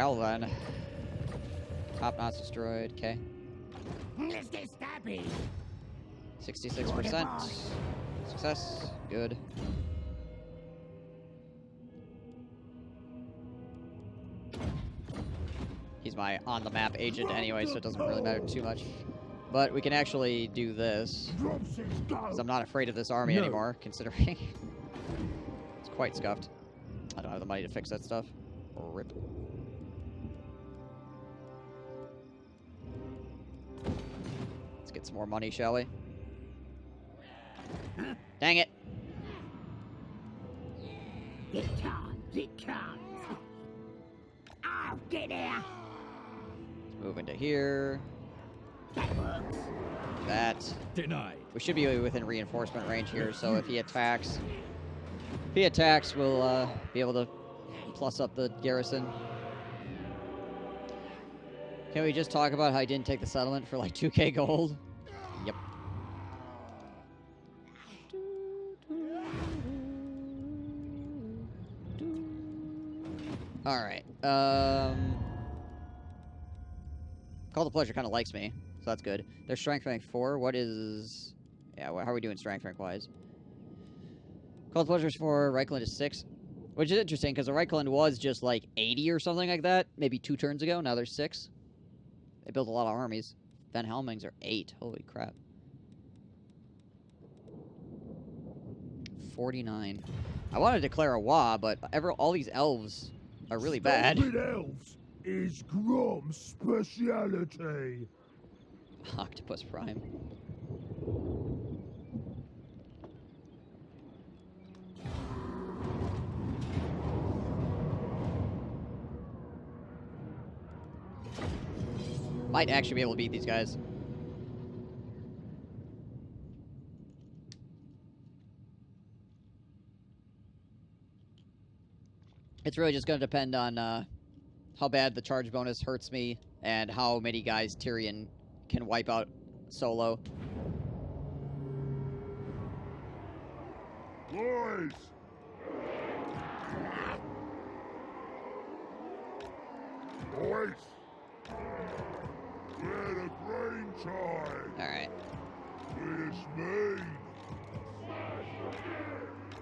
Well then. Top knots destroyed. Okay. Let's get stabby. 66%. Success. Good. He's my on-the-map agent anyway, so it doesn't really matter too much. But we can actually do this. Because I'm not afraid of this army anymore, considering it's quite scuffed. I don't have the money to fix that stuff. Rip. Let's get some more money, shall we? Dang it! It can't. I'll get there. Let's move into here. That works. That. Denied. We should be within reinforcement range here, so if he attacks, we'll be able to plus up the garrison. Can we just talk about how I didn't take the settlement for like 2k gold? Yep. Alright. Call the Pleasure kind of likes me, so that's good. Their strength rank 4. What is... Yeah, how are we doing strength rank-wise? Call the Pleasure is 4. Reichland is 6. Which is interesting, because the Reichland was just like 80 or something like that. Maybe 2 turns ago. Now there's 6. They built a lot of armies. Van Helmings are 8. Holy crap. 49. I want to declare a war, but all these elves are really bad. Elves is Grom's speciality. Octopus Prime. Might actually be able to beat these guys. It's really just going to depend on how bad the charge bonus hurts me and how many guys Tyrion can wipe out solo. Boys! Boys! We're the green tide! Alright. It's me!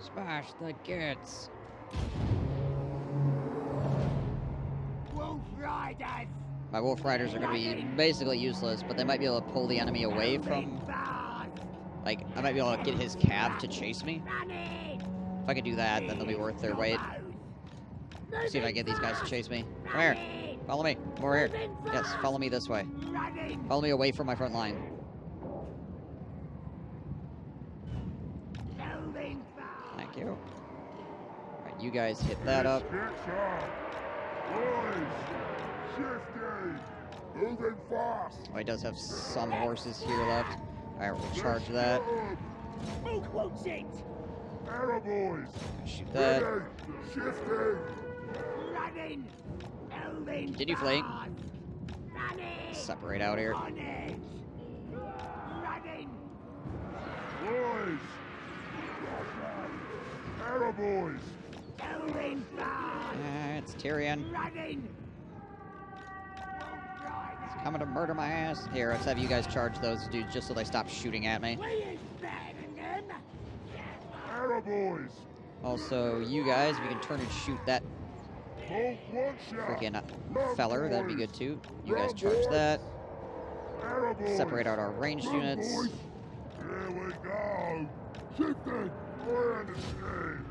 Smash the gates. Wolf Riders. My Wolf Riders are going to be basically useless, but they might be able to pull the enemy away from... Like, I might be able to get his cav to chase me. If I can do that, then they'll be worth their weight. See if I can get these guys to chase me. Come here. Follow me. Come over here. Yes, follow me this way. Follow me away from my front line. Thank you. Alright, you guys hit that up. Moving fast! Oh, he does have some horses here left. Alright, we'll charge that. Smoke won't sit. Arrow boys! Shoot that. Ready. Shifting! Running. Elvin. Continue fleeing. Running. Separate out here. On edge. Running. Boys! Arrow boys! Elvin. It's Tyrion. Running. He's coming to murder my ass. Here, let's have you guys charge those dudes just so they stop shooting at me. We is better than them. Arrow boys! Also, you guys, if you can turn and shoot that Bolt one shot! freaking feller, that'd be good too. You guys charge that. Arrow boys! Separate out our ranged units. Boys. Here we go! Shifting! We're in the stream!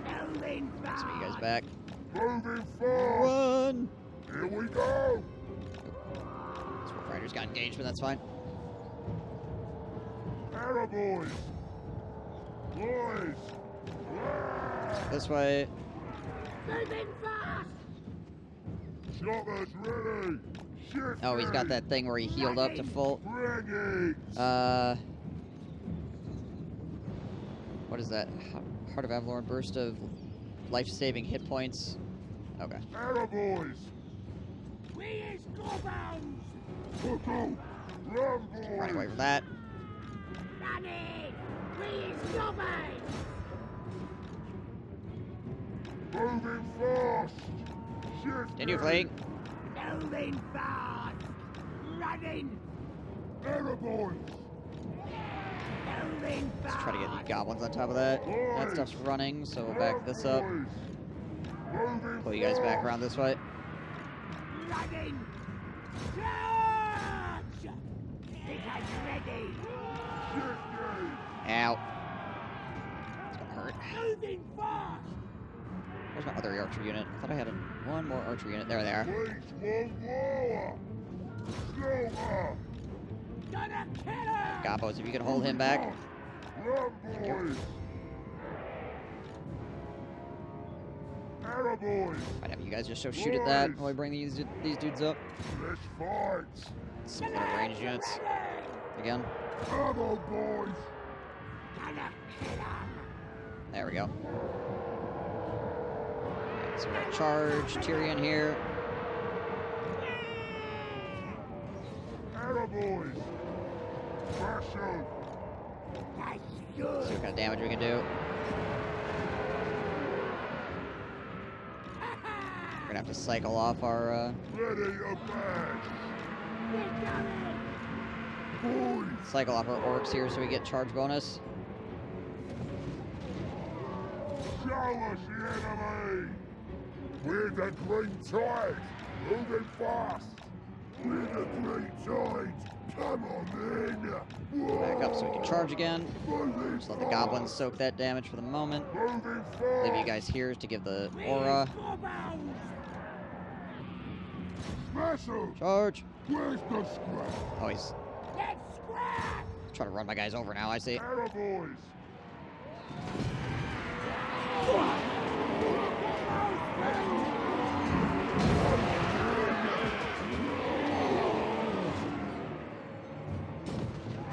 Elvin. Some of you guys back. Moving fast! Run! Here we go! This Wolf Rider's got engagement, that's fine. Arrow boys! Boys! This way. Moving fast. Choppers ready! Shifting! Oh, he's got that thing where he healed up to full. Bring it! What is that? Heart of Avalorn, burst of life-saving hit points. Okay. Arrow boys! We is goblins. Cuckoo! Run boys! Run away from that. Running. We is goblins. Moving fast! Continue fleeing. Moving fast. Running. Attaboys. Moving fast. Let's try to get the goblins on top of that. That stuff's running, so we'll back this up. Pull you guys back around this way. Running. Charge. Because ready. Ow. It's gonna hurt. Moving fast. Where's my other archer unit? I thought I had one more archer unit. There they are. Gonna kill him. Gobos, if you can hold him back. Might have you guys just shoot at that while we bring these dudes up. Let's fight. Some little range units. Again. Come on, boys. Gonna kill him. There we go. So we're gonna charge Tyrion here. Attaboys. Smash him. That's See good. what kind of damage we can do. We're gonna have to cycle off our Ready to bash. We're coming. Boys. cycle off our orcs here so we get charge bonus. Show us the enemy. We're the green tide. Moving fast. We're the green tide. Come on in. Back up so we can charge again. Moving Just let the goblins soak that damage for the moment. Moving fast. Leave you guys here to give the aura. Smash him. Charge! Where's the scrap? Oh, he's Let's scrap. trying to run my guys over now, I see. Attaboys.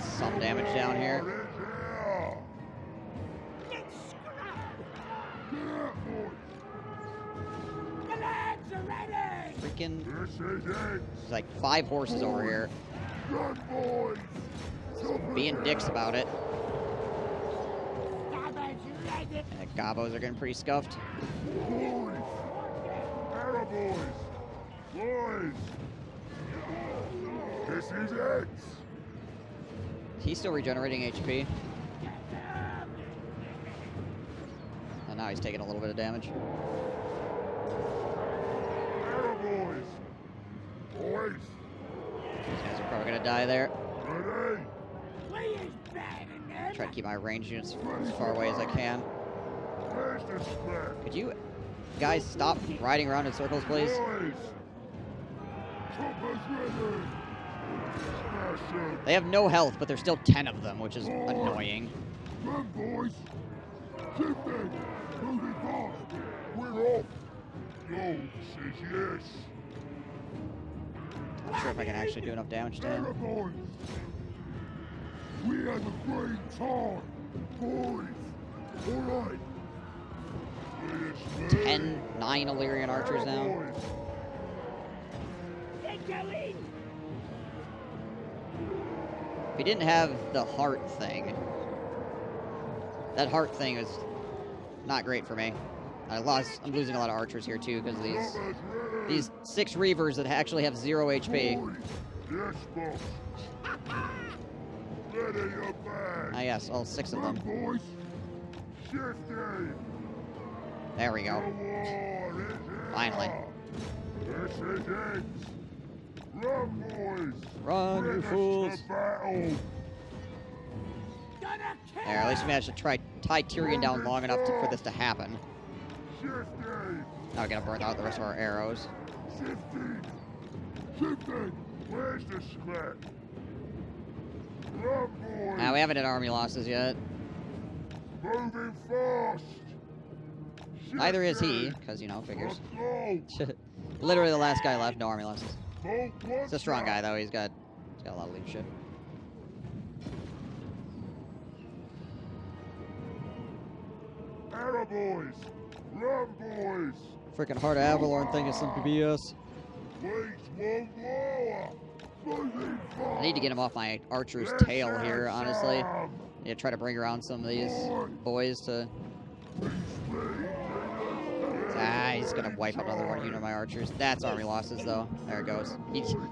Some damage down here. Let's scrap. Yeah, boys. The lads are ready. Freaking, This is it. there's like 5 horses over here. Good boys. Being dicks about it. Gabba's ready. And the gobos are getting pretty scuffed. Boys. Attaboys. Boys. This is it. He's still regenerating HP. And now he's taking a little bit of damage. Attaboys. Boys. These guys are probably gonna die there. Ready. We is better than them. Try to keep my range units as far away as I can. Where's the scrap? Could you guys stop riding around in circles, please? Boys. Choppers ready. Smash him. They have no health, but there's still 10 of them, which is annoying. Run, boys. Shifting. Moving fast. We're off. Go says yes. Not sure if I can actually do enough damage to him. Boys. We are the great time. Boys. All right. Yes, 9 Illyrian archers now. Boys. Get going. If he didn't have the heart thing, that heart thing is not great for me. I'm losing a lot of archers here too because these 6 reavers that actually have 0 HP. Boys. Yes, boss. Ready your back. Ah yes, all 6 of Run, them. boys. Shifting. There we go. Finally. This is it. Run, boys. Run, you fools. Battle. Gonna kill There, at least we managed to tie Tyrion down long enough for this to happen. Shifting. Now we gotta burn out the rest of our arrows. Shifting. Shifting. Where's the scrap? Run, boys. We haven't had army losses yet. Moving fast. Neither is he, because, you know, figures. Let's go. Literally the last guy left, no army losses. Vote He's a strong guy, though. He's got a lot of leadership. Attaboys. Run, boys. Freaking Heart of Avalorn thing is some BS. Wait one more. Moving fast. I need to get him off my archer's tail here, honestly. Yeah, try to bring around some of these boys to... So Ah, he's gonna wipe out another one unit of my archers. That's army losses, though. There it goes.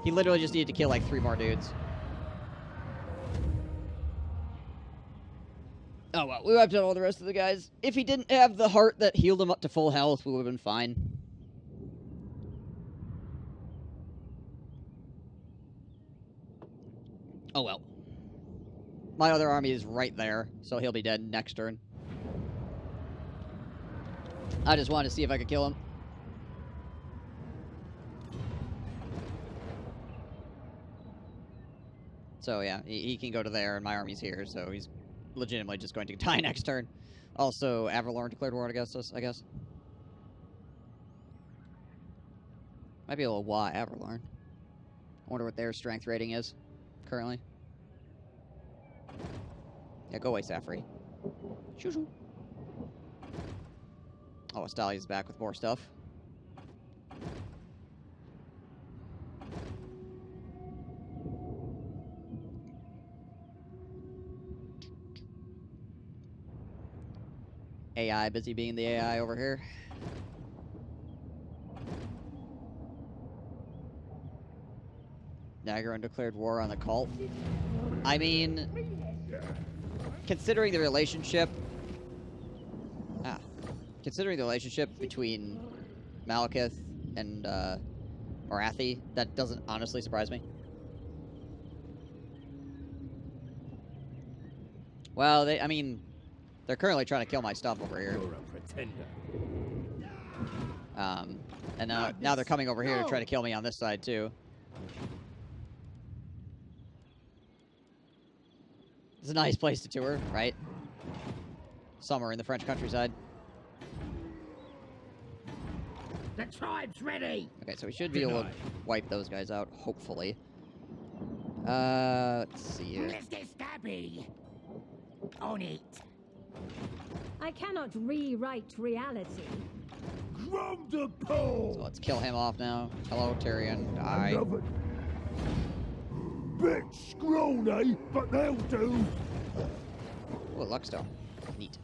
He literally just needed to kill like 3 more dudes. Oh well, we wiped out all the rest of the guys. If he didn't have the heart that healed him up to full health, we would have been fine. Oh well. My other army is right there, so he'll be dead next turn. I just wanted to see if I could kill him. So yeah, he can go to there, and my army's here, so he's legitimately just going to die next turn. Also, Avalorn declared war against us, I guess. Might be a little wah Avalorn. I wonder what their strength rating is currently. Yeah, go away, Safri. Shoo shoo. Oh, Astalia's back with more stuff. AI busy being the AI over here. Nagaron declared war on the cult. I mean, considering the relationship... Considering the relationship between Malekith and Morathi, that doesn't honestly surprise me. Well, I mean, they're currently trying to kill my stuff over here. You're a pretender. And now they're coming over here to try to kill me on this side, too. It's a nice place to tour, right? Somewhere in the French countryside. The tribe's ready. Okay, so we should be able to wipe those guys out, hopefully. Let's see here. Mr. Stabby. On it. I cannot rewrite reality. Grunder So Paul! let's kill him off now. Hello, Tyrion. Die. Another bit scrawny, but they'll do. Oh, Luckstone. Neat.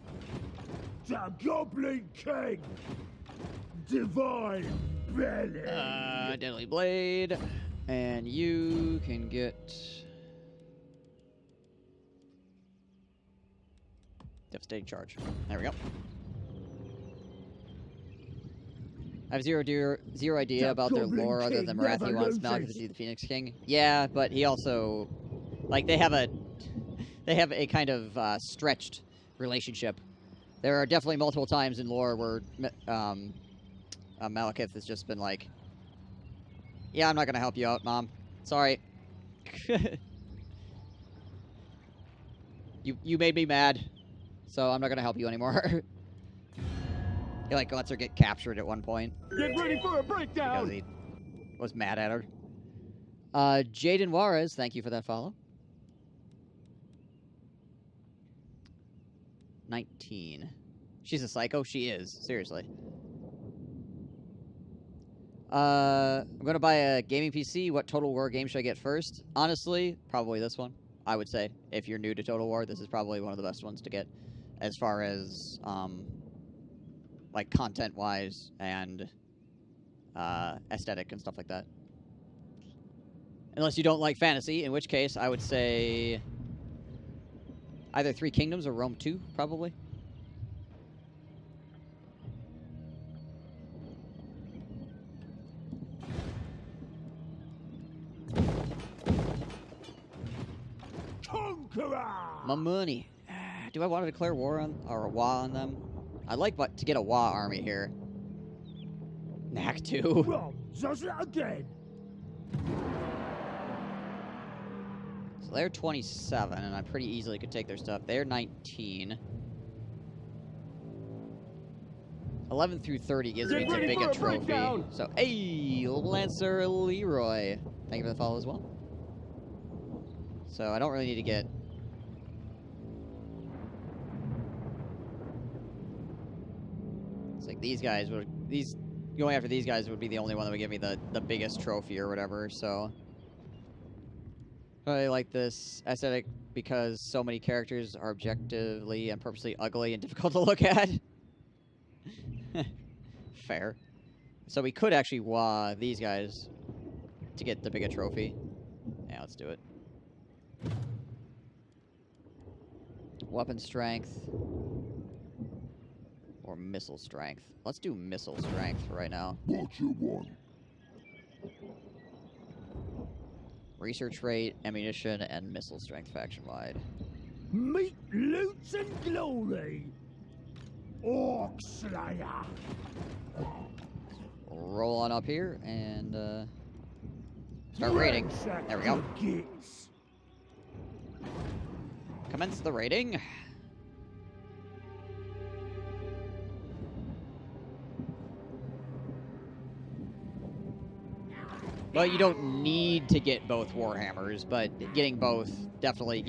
The Goblin King! Divine Belly! Deadly Blade. And you can get... Devastating Charge. There we go. I have zero idea about their lore other than Morathi wants Malekith to be the Phoenix King. Yeah, but he also... Like, they have a kind of stretched relationship. There are definitely multiple times in lore where Malekith has just been like, yeah, I'm not going to help you out, Mom. Sorry. You made me mad, so I'm not going to help you anymore. He, like, lets her get captured at one point. Get ready for a breakdown! Because he was mad at her. Jaden Juarez, thank you for that follow. 19. She's a psycho? She is. Seriously. I'm going to buy a gaming PC. What Total War game should I get first? Honestly, probably this one. I would say, if you're new to Total War, this is probably one of the best ones to get. As far as, like, content-wise and aesthetic and stuff like that. Unless you don't like fantasy, in which case I would say either Three Kingdoms or Rome 2, probably. Conqueror! My money. Do I want to declare war on, or a Wa on them? I'd like to get a Wa army here. Knack 2. Well, does it again? So they're 27, and I pretty easily could take their stuff. They're 19. 11 through 30 gives me too big a trophy. So, hey, Lancer Leroy. Thank you for the follow as well. So I don't really need to get... It's like these guys would... Going after these guys would be the only one that would give me the biggest trophy or whatever, so... I like this aesthetic because so many characters are objectively and purposely ugly and difficult to look at. Fair. So we could actually wah these guys to get the bigger trophy. Yeah, let's do it. Weapon strength. Or missile strength. Let's do missile strength right now. What you want? Research rate, ammunition, and missile strength faction-wide. Meet loots and glory. Orc Slayer. Roll on up here and start raiding. There we go. Gits. Commence the raiding. Well, you don't need to get both Warhammers, but getting both definitely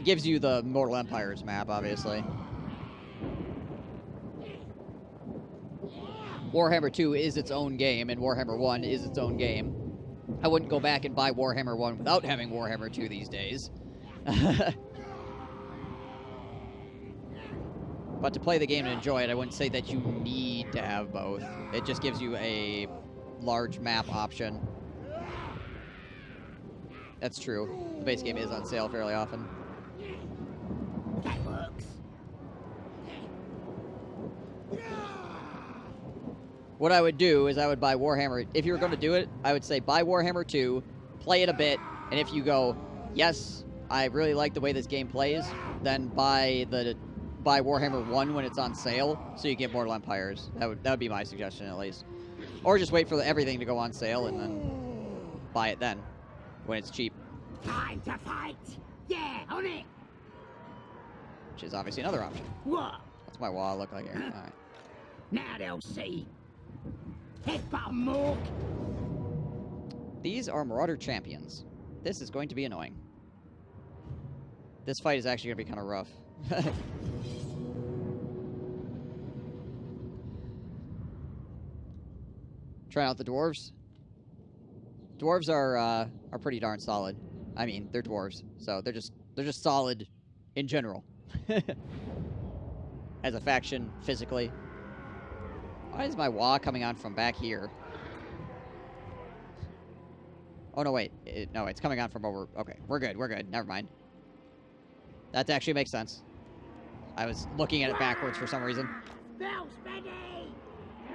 gives you the Mortal Empires map, obviously. Warhammer 2 is its own game, and Warhammer 1 is its own game. I wouldn't go back and buy Warhammer 1 without having Warhammer 2 these days. But to play the game and enjoy it, I wouldn't say that you need to have both. It just gives you a large map option. That's true. The base game is on sale fairly often. That works. What I would do is I would buy Warhammer. If you were going to do it, I would say buy Warhammer 2, play it a bit, and if you go, yes, I really like the way this game plays, then buy Warhammer 1 when it's on sale, so you get Mortal Empires. That would be my suggestion, at least. Or just wait for everything to go on sale and then buy it then, when it's cheap. Time to fight. Yeah, on it. Which is obviously another option. What? What's my wall look like here? All right. Now they'll see. Headbutt Mork. These are Marauder champions. This is going to be annoying. This fight is actually going to be kind of rough. Trying out the dwarves. Dwarves are pretty darn solid. I mean, they're dwarves, so they're just solid in general. As a faction, physically. Why is my wah coming on from back here? Oh, no, wait. No, it's coming on from over... Okay, we're good, we're good. Never mind. That actually makes sense. I was looking at it backwards for some reason.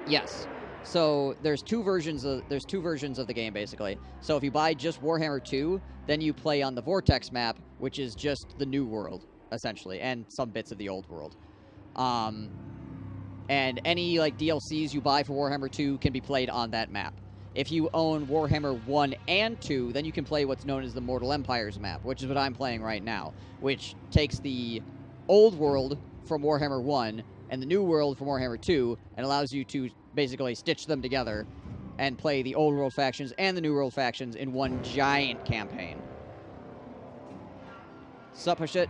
Yes. So there's two versions of the game, basically. So if you buy just Warhammer 2, then you play on the Vortex map, which is just the new world, essentially, and some bits of the old world. And any like DLCs you buy for Warhammer 2 can be played on that map. If you own Warhammer 1 and 2, then you can play what's known as the Mortal Empires map, which is what I'm playing right now, which takes the old world from Warhammer 1 and the new world from Warhammer 2 and allows you to basically stitch them together and play the old world factions and the new world factions in one giant campaign. Sup, push it.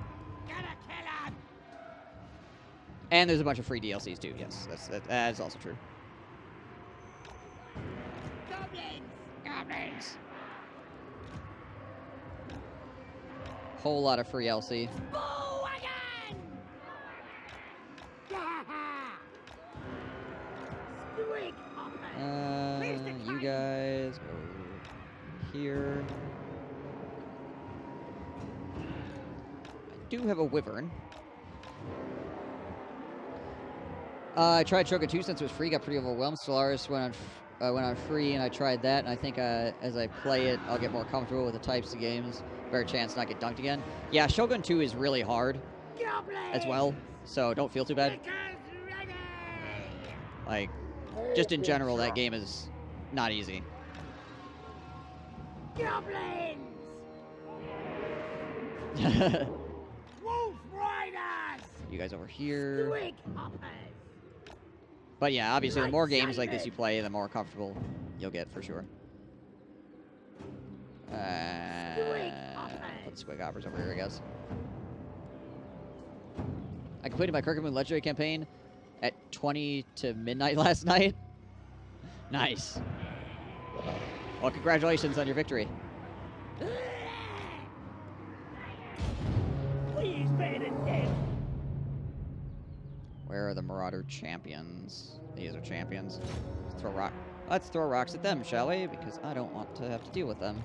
And there's a bunch of free DLCs too. Yes, that is also true. Goblins. Whole lot of free LC. You guys go here. I do have a wyvern. I tried Shogun 2 since it was free, got pretty overwhelmed. Stellaris went on free, and I tried that, and I think as I play it, I'll get more comfortable with the types of games. Better chance to not get dunked again. Yeah, Shogun 2 is really hard as well, so don't feel too bad. Like, just in general, that game is not easy. Goblins! Wolf Riders! You guys over here. Twig hoppers! But yeah, obviously, the more games like this you play, the more comfortable you'll get, for sure. Put the Squig Hoppers over here, I guess. I completed my Kirkwood Legendary campaign at 20 to midnight last night. Nice. Well, congratulations on your victory. Where are the Marauder champions? These are champions. Let's throw rocks at them, shall we? Because I don't want to have to deal with them.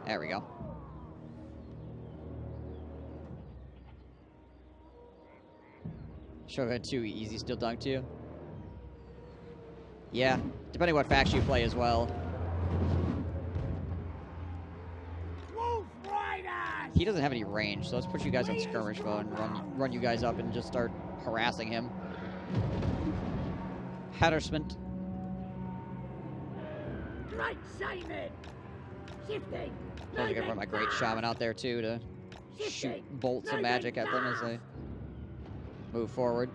There we go. Should have had too easy still dunk to you. Yeah, depending what faction you play as well. Wolf Riders! He doesn't have any range, so let's put you guys on skirmish mode and run you guys up and just start harassing him. Harassment. Great Shaman! Shifting! I'm gonna run my great shaman out there too to shoot bolts of magic at them as they move forward.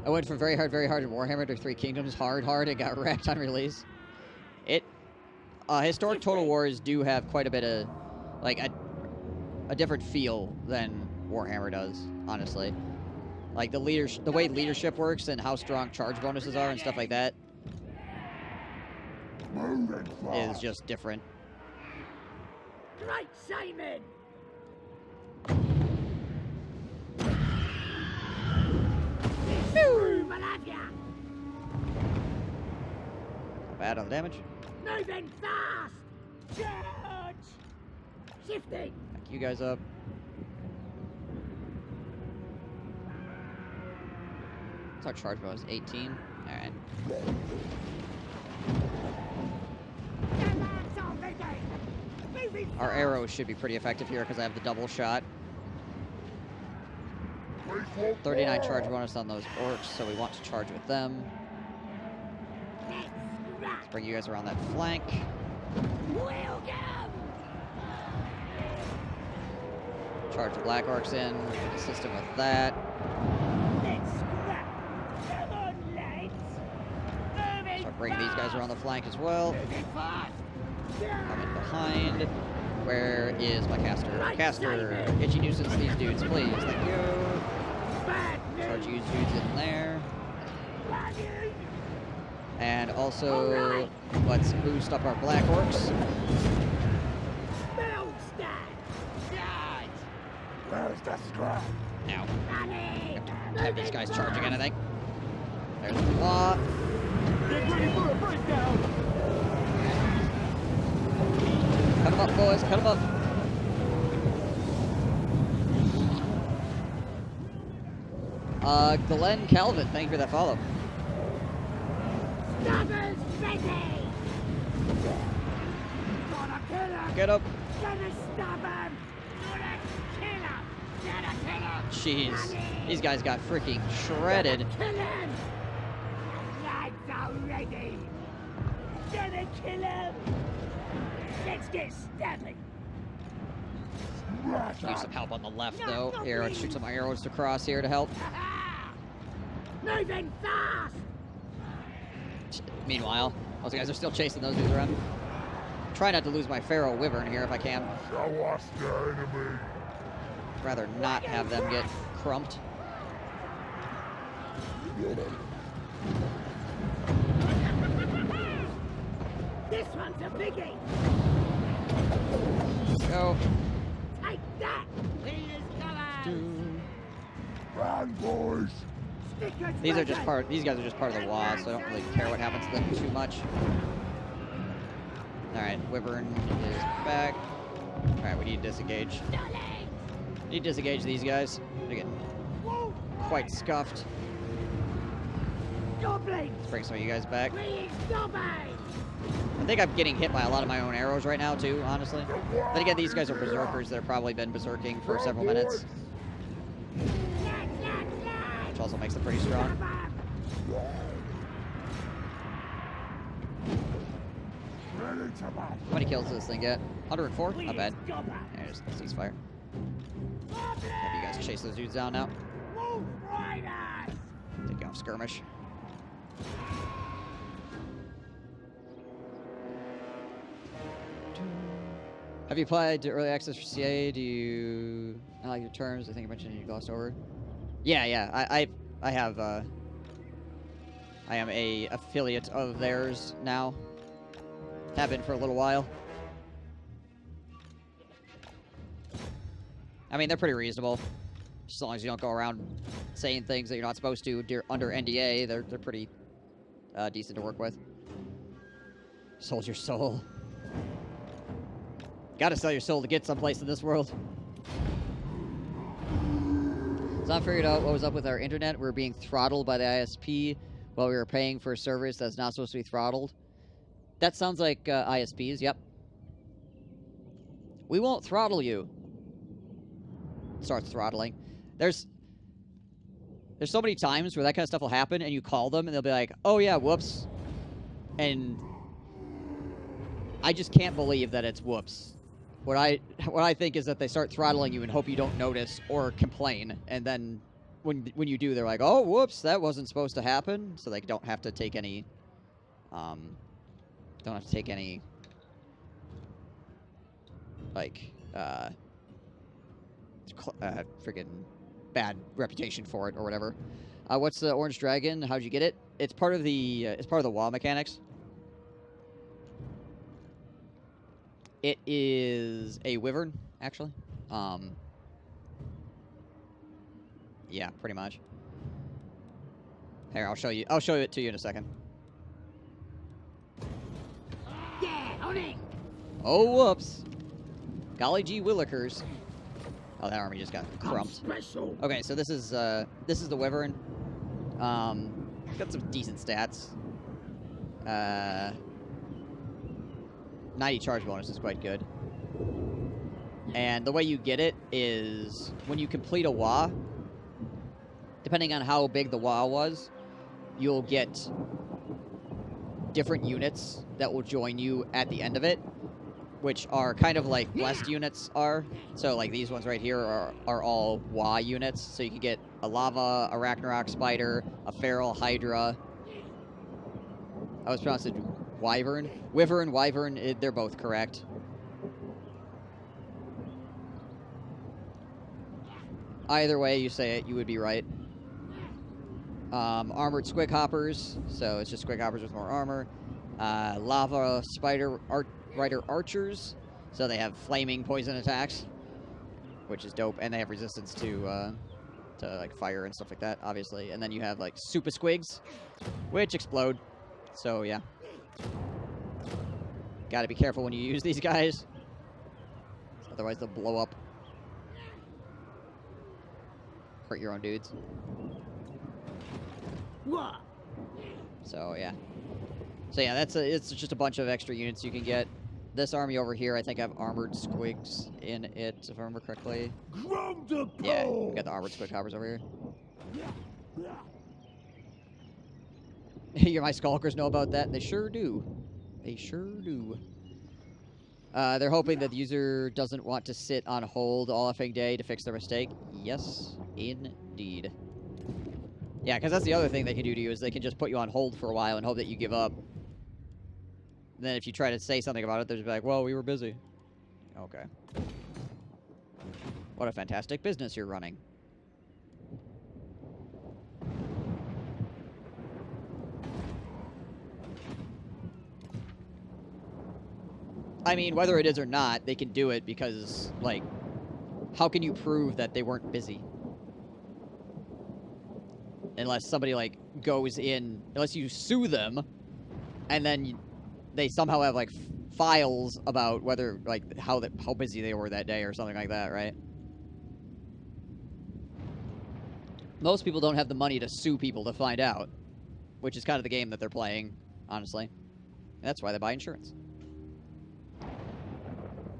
I went from very hard in Warhammer to Three Kingdoms, hard, it got wrecked on release. Historic Total Wars do have quite a bit of, like, a different feel than Warhammer does, honestly. Like, the way leadership works and how strong charge bonuses are and stuff like that is just different. Great Shaman! Bad on the damage. Moving fast! Charge! Shifting! Back you guys up. What's our charge bonus? 18? Alright. Our arrows should be pretty effective here because I have the double shot. 39 charge bonus on those orcs, so we want to charge with them. Let's bring you guys around that flank. Charge the black orcs in, assist them with that. Start bringing these guys around the flank as well. I'm in behind. Where is my caster? Caster, itchy nuisance these dudes, please. Thank you. Charge you dudes in there. And also, let's boost up our black orcs. Where's the scrap? Now, have these guys charge again, I think. There's the claw. Get ready for a breakdown! Cut them up, boys. Cut them up. Glenn Calvin, thank you for that follow. Stubborn's ready! Gonna kill him! Get up. Gonna stop him! Gonna kill him! Gonna kill him! Jeez. These guys got freaking shredded. Kill him! Lads are ready! Gonna kill him! Let's get stabbing! Use some help on the left, though. Here, let's shoot some arrows across here to help. Moving fast! Meanwhile, those guys are still chasing those dudes around. Try not to lose my Pharaoh Wyvern here if I can. Show us the enemy. Rather not have them get crumped. This one's a biggie! Go. Take that! He is coming! Run, boys. These guys are just part of the WA, so I don't really care what happens to them too much. Alright, Wyvern is back. Alright, we need to disengage. Need to disengage these guys. They're getting quite scuffed. Let's bring some of you guys back. I think I'm getting hit by a lot of my own arrows right now, too, honestly. But again, these guys are berserkers. They've probably been berserking for several minutes. Which also makes them pretty strong. How many kills does this thing get? 104? Not bad. Yeah, just ceasefire. Have you guys chase those dudes down now. Take off skirmish. Have you applied to early access for CA? Do you not like your terms? I think I mentioned you glossed over. Yeah. I have. I am a affiliate of theirs now. Have been for a little while. I mean, they're pretty reasonable. Just as long as you don't go around saying things that you're not supposed to under NDA, they're pretty decent to work with. Sold your soul. Gotta sell your soul to get someplace in this world. So I figured out what was up with our internet. We were being throttled by the ISP while we were paying for a service that's not supposed to be throttled. That sounds like ISPs, yep. We won't throttle you. Starts throttling. There's so many times where that kind of stuff will happen, and you call them, and they'll be like, oh yeah, whoops. And I just can't believe that it's whoops. What I think is that they start throttling you and hope you don't notice or complain, and then when you do, they're like, oh, whoops, that wasn't supposed to happen, so they don't have to take any, like, friggin' bad reputation for it or whatever. What's the orange dragon? How'd you get it? It's part of the wall mechanics. It is a wyvern, actually. Yeah, pretty much. Here, I'll show you it to you in a second. Yeah, on it. Oh, whoops. Golly gee willikers. Oh, that army just got crumped. Okay, so this is the wyvern. Got some decent stats. 90 charge bonus is quite good. And the way you get it is when you complete a WA, depending on how big the WA was, you'll get different units that will join you at the end of it, which are kind of like blessed units are. So like these ones right here are all WA units. So you can get a lava, a Ragnarok spider, a feral hydra. I was pronounced it wyvern. Wyvern, wyvern, they're both correct. Either way you say it, you would be right. Armored squig hoppers, so it's just squig hoppers with more armor. Lava spider rider archers, so they have flaming poison attacks, which is dope, and they have resistance to like fire and stuff like that, obviously. And then you have like super squigs, which explode. So yeah, gotta be careful when you use these guys, otherwise they'll blow up, hurt your own dudes. What? So yeah, it's just a bunch of extra units you can get. This army over here, I think, have armored squigs in it, if I remember correctly. Yeah, we got the armored squig hoppers over here. My skulkers know about that. They sure do. They sure do. They're hoping that the user doesn't want to sit on hold all effing day to fix their mistake. Yes, indeed. Yeah, because that's the other thing they can do to you, is they can just put you on hold for a while and hope that you give up. And then if you try to say something about it, they'll just be like, well, we were busy. Okay. What a fantastic business you're running. I mean, whether it is or not, they can do it because, like, how can you prove that they weren't busy? Unless somebody, like, goes in, unless you sue them, and then they somehow have, like, files about whether, like, how busy they were that day or something like that, right? Most people don't have the money to sue people to find out, which is kind of the game that they're playing, honestly. And that's why they buy insurance.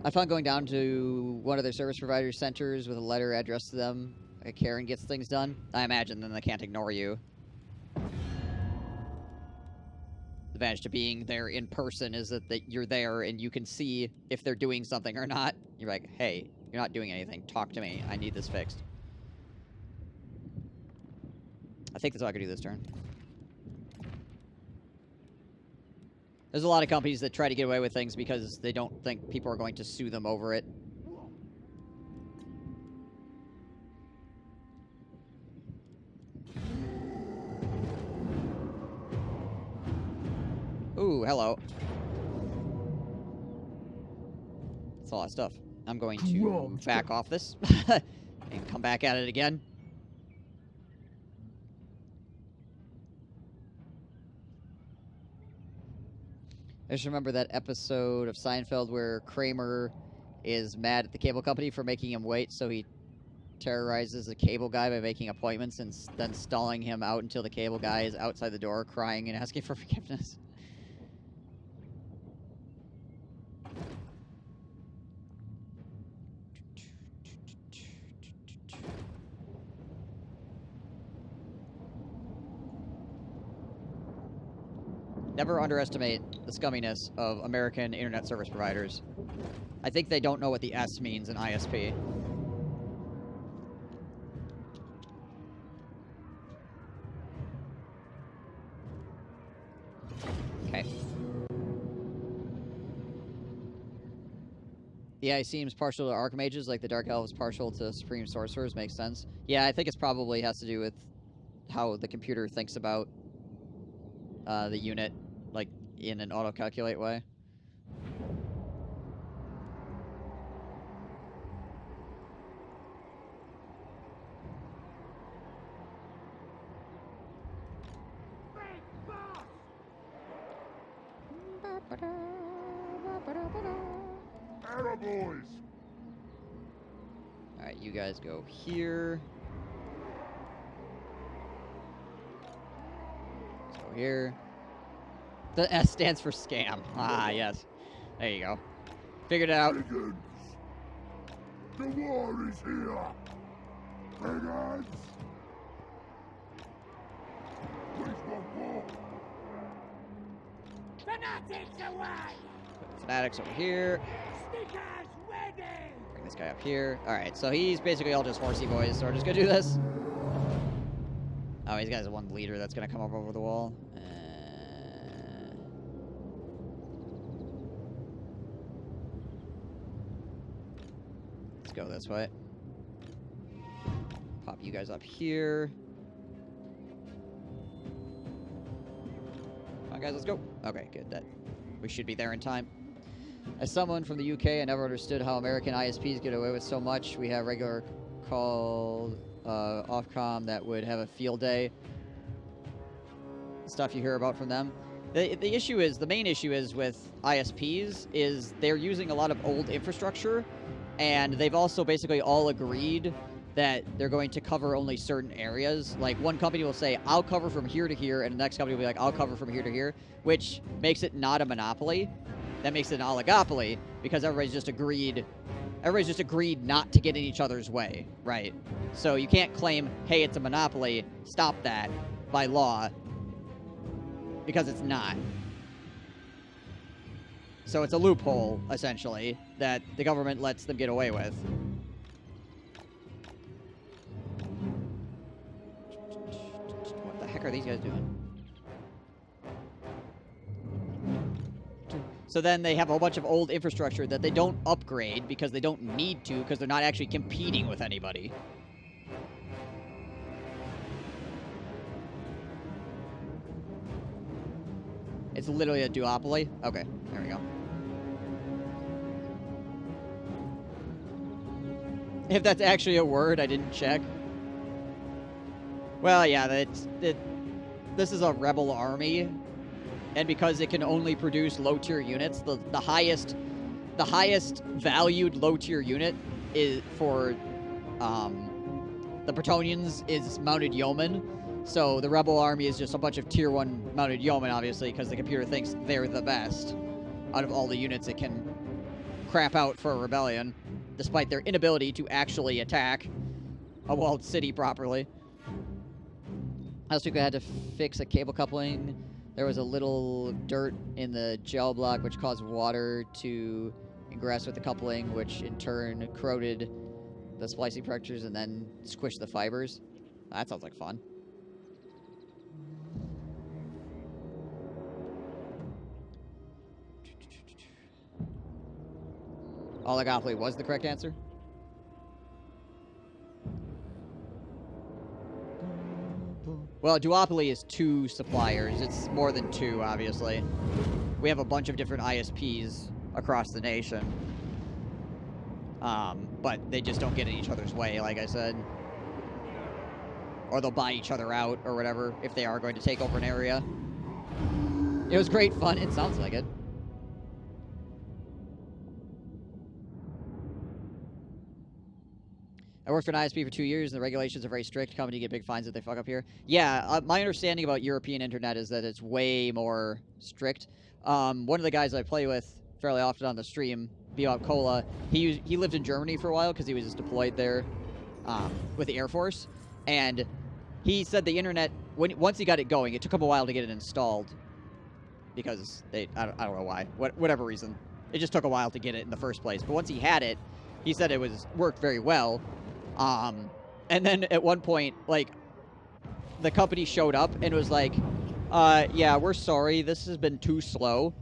I found going down to one of their service provider centers with a letter addressed to them, like Karen gets things done. I imagine then they can't ignore you. The advantage to being there in person is that you're there and you can see if they're doing something or not. You're like, hey, you're not doing anything. Talk to me. I need this fixed. I think that's all I can do this turn. There's a lot of companies that try to get away with things because they don't think people are going to sue them over it. Ooh, hello. That's a lot of stuff. I'm going to back off this and come back at it again. I just remember that episode of Seinfeld where Kramer is mad at the cable company for making him wait, so he terrorizes the cable guy by making appointments and then stalling him out until the cable guy is outside the door crying and asking for forgiveness. Never underestimate the scumminess of American internet service providers. I think they don't know what the S means in ISP. Okay. Yeah, he seems partial to Archmages, like the Dark Elf is partial to Supreme Sorcerers. Makes sense. Yeah, I think it's probably has to do with how the computer thinks about the unit, like, in an auto-calculate way. Boys. Alright, you guys go here. Let's go here. The S stands for scam. Ah, yes. There you go. Figured it out. Brigands. The war is here. Brigands. Please want war. Fanatics away! Fanatics over here. Stickers ready! Bring this guy up here. Alright, so he's basically all just horsey boys, so we're just gonna do this. Oh, he's got his one leader that's gonna come up over the wall. Let's go this way. Pop you guys up here. Come on, guys, let's go. Okay, good. That we should be there in time. As someone from the UK, I never understood how American ISPs get away with so much. We have regular called Ofcom that would have a field day. Stuff you hear about from them. The issue is, the main issue is with ISPs is they're using a lot of old infrastructure, and they've also basically all agreed that they're going to cover only certain areas. Like, one company will say, I'll cover from here to here, and the next company will be like, I'll cover from here to here, which makes it not a monopoly. That makes it an oligopoly, because everybody's just agreed not to get in each other's way, right? So you can't claim, hey, it's a monopoly, stop that, by law, because it's not. So it's a loophole, essentially, that the government lets them get away with. What the heck are these guys doing? So then they have a bunch of old infrastructure that they don't upgrade because they don't need to, because they're not actually competing with anybody. It's literally a duopoly? Okay, there we go. If that's actually a word, I didn't check. Well, yeah, this is a rebel army, and because it can only produce low-tier units, the highest valued low-tier unit is for the Bretonnians is mounted yeomen. So the rebel army is just a bunch of tier 1 mounted yeomen, obviously, because the computer thinks they're the best out of all the units it can crap out for a rebellion, despite their inability to actually attack a walled city properly. Last week I had to fix a cable coupling. There was a little dirt in the gel block which caused water to ingress with the coupling, which in turn corroded the splicing pressures and then squished the fibers. That sounds like fun. Oligopoly was the correct answer. Well, duopoly is 2 suppliers. It's more than 2, obviously. we have a bunch of different ISPs across the nation. But they just don't get in each other's way, like I said. Or they'll buy each other out or whatever if they are going to take over an area. It was great fun. It sounds like it. I worked for an ISP for 2 years, and the regulations are very strict. Company get big fines if they fuck up here. Yeah, my understanding about European internet is that it's way more strict. One of the guys I play with fairly often on the stream, Bebop Cola, he lived in Germany for a while because he was just deployed there with the Air Force. And he said the internet, once he got it going, it took him a while to get it installed. Because I don't know why. Whatever reason. It just took a while to get it in the first place. But once he had it, he said it worked very well. And then at one point, like, the company showed up and was like, yeah, we're sorry, this has been too slow.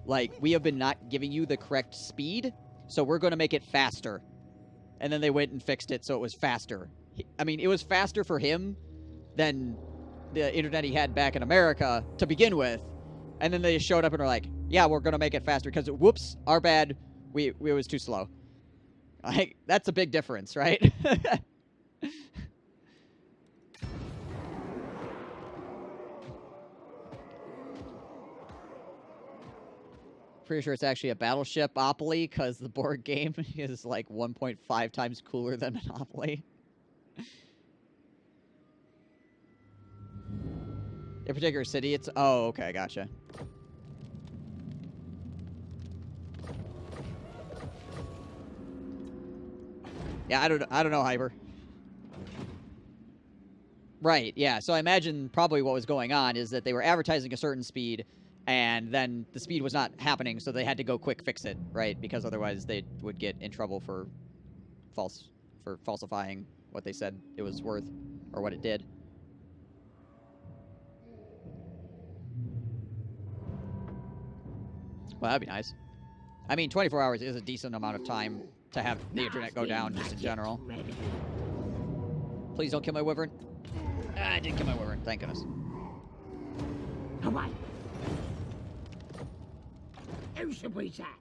Like, we have been not giving you the correct speed, so we're going to make it faster. And then they went and fixed it so it was faster. I mean, it was faster for him than the internet he had back in America to begin with. And then they showed up and were like, yeah, we're going to make it faster because, whoops, our bad, we was too slow. Like, that's a big difference, right? Pretty sure it's actually a battleship-opoly because the board game is like 1.5 times cooler than Monopoly. In a particular city, it's... Oh, okay, gotcha. Yeah, I don't know, Hyper. Right, yeah. So I imagine probably what was going on is that they were advertising a certain speed, and then the speed was not happening, so they had to go quick fix it, right? Because otherwise they would get in trouble for falsifying what they said it was worth, or what it did. Well, that'd be nice. I mean, 24 hours is a decent amount of time to have the internet go down, just in general. Please don't kill my wyvern. Ah, I didn't kill my wyvern, thank goodness. Come on. Who should we zap?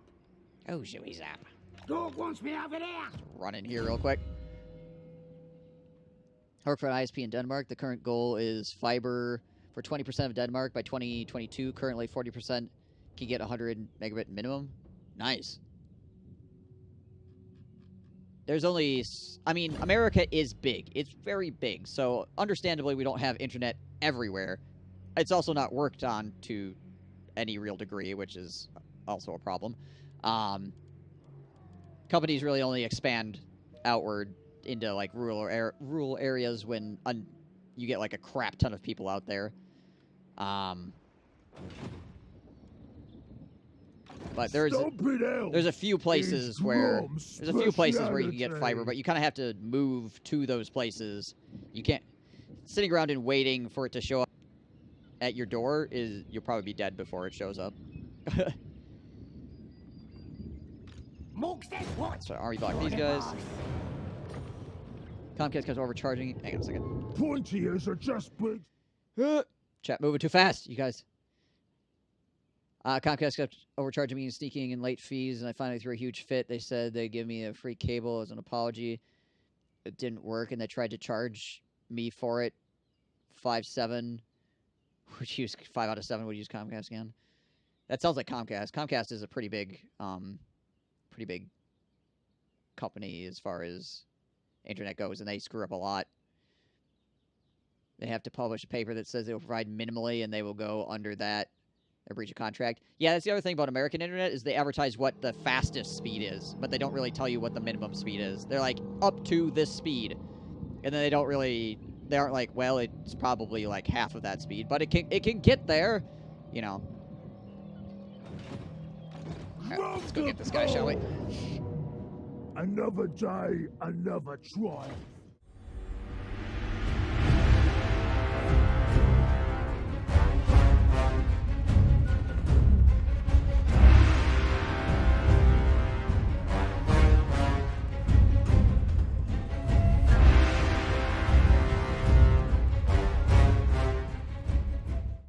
Oh, should we zap? Dog wants me over there. Run in here real quick. I work for an ISP in Denmark. The current goal is fiber for 20% of Denmark by 2022. Currently, 40% can get 100 megabit minimum. Nice. There's only... I mean, America is big. It's very big. So, understandably, we don't have internet everywhere. It's also not worked on to any real degree, which is also a problem. Companies really only expand outward into, like, rural areas when you get, like, a crap ton of people out there. But there's a few places where you can get fiber, but you kind of have to move to those places. You can't sitting around and waiting for it to show up at your door you'll probably be dead before it shows up. So army block these guys. Comcast kept overcharging. Hang on a second. Pointy ears are just big. Chat moving too fast, you guys. Comcast kept overcharging me and sneaking in late fees, and I finally threw a huge fit. They said they'd give me a free cable as an apology. It didn't work, and they tried to charge me for it. 5.7 would use 5 out of 7 would use Comcast again. That sounds like Comcast. Comcast is a pretty big company as far as internet goes, and they screw up a lot. They have to publish a paper that says they will provide minimally, and they will go under that. A breach of contract. Yeah, that's the other thing about American internet is they advertise what the fastest speed is, but they don't really tell you what the minimum speed is. They're like, up to this speed. And then they aren't like, well, it's probably like half of that speed, but it can get there, you know. Right, let's go get this guy, shall we? Another day, another triumph.